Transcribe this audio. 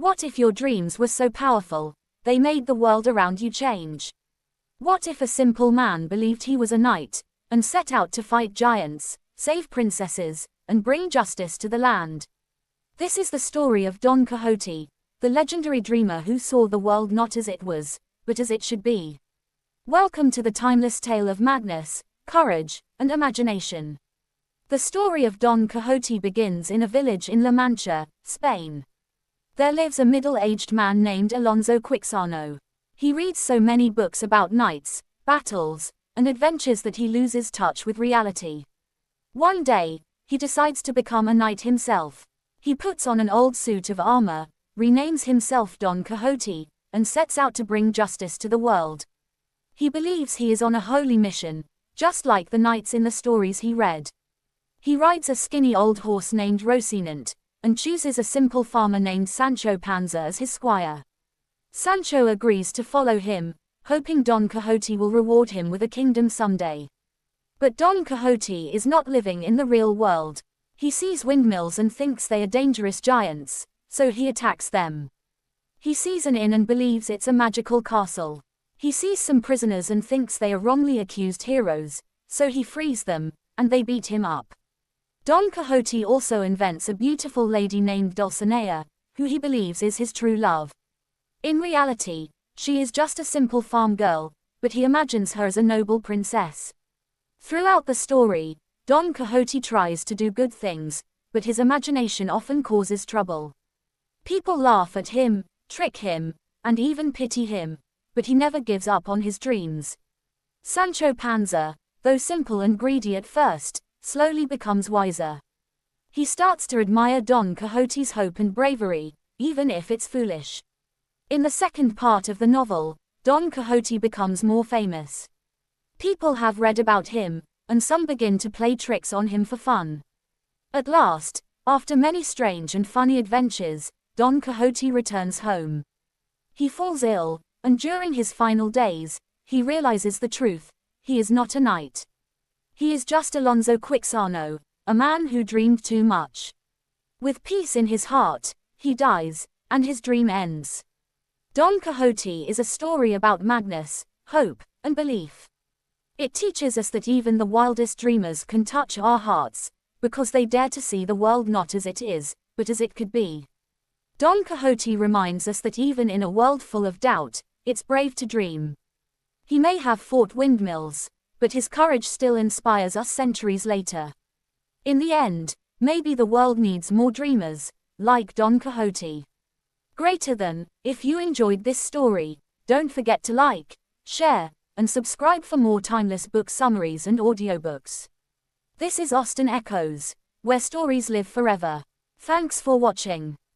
What if your dreams were so powerful, they made the world around you change? What if a simple man believed he was a knight, and set out to fight giants, save princesses, and bring justice to the land? This is the story of Don Quixote, the legendary dreamer who saw the world not as it was, but as it should be. Welcome to the timeless tale of madness, courage, and imagination. The story of Don Quixote begins in a village in La Mancha, Spain. There lives a middle-aged man named Alonso Quixano. He reads so many books about knights, battles, and adventures that he loses touch with reality. One day, he decides to become a knight himself. He puts on an old suit of armor, renames himself Don Quixote, and sets out to bring justice to the world. He believes he is on a holy mission, just like the knights in the stories he read. He rides a skinny old horse named Rocinante, and chooses a simple farmer named Sancho Panza as his squire. Sancho agrees to follow him, hoping Don Quixote will reward him with a kingdom someday. But Don Quixote is not living in the real world. He sees windmills and thinks they are dangerous giants, so he attacks them. He sees an inn and believes it's a magical castle. He sees some prisoners and thinks they are wrongly accused heroes, so he frees them, and they beat him up. Don Quixote also invents a beautiful lady named Dulcinea, who he believes is his true love. In reality, she is just a simple farm girl, but he imagines her as a noble princess. Throughout the story, Don Quixote tries to do good things, but his imagination often causes trouble. People laugh at him, trick him, and even pity him, but he never gives up on his dreams. Sancho Panza, though simple and greedy at first, slowly becomes wiser. He starts to admire Don Quixote's hope and bravery, even if it's foolish. In the second part of the novel, Don Quixote becomes more famous. People have read about him, and some begin to play tricks on him for fun. At last, after many strange and funny adventures, Don Quixote returns home. He falls ill, and during his final days, he realizes the truth: he is not a knight. He is just Alonso Quixano, a man who dreamed too much. With peace in his heart, he dies, and his dream ends. Don Quixote is a story about madness, hope, and belief. It teaches us that even the wildest dreamers can touch our hearts, because they dare to see the world not as it is, but as it could be. Don Quixote reminds us that even in a world full of doubt, it's brave to dream. He may have fought windmills, but his courage still inspires us centuries later. In the end, maybe the world needs more dreamers, like Don Quixote. Greater than, if you enjoyed this story, don't forget to like, share, and subscribe for more timeless book summaries and audiobooks. This is Austen Echoes, where stories live forever. Thanks for watching.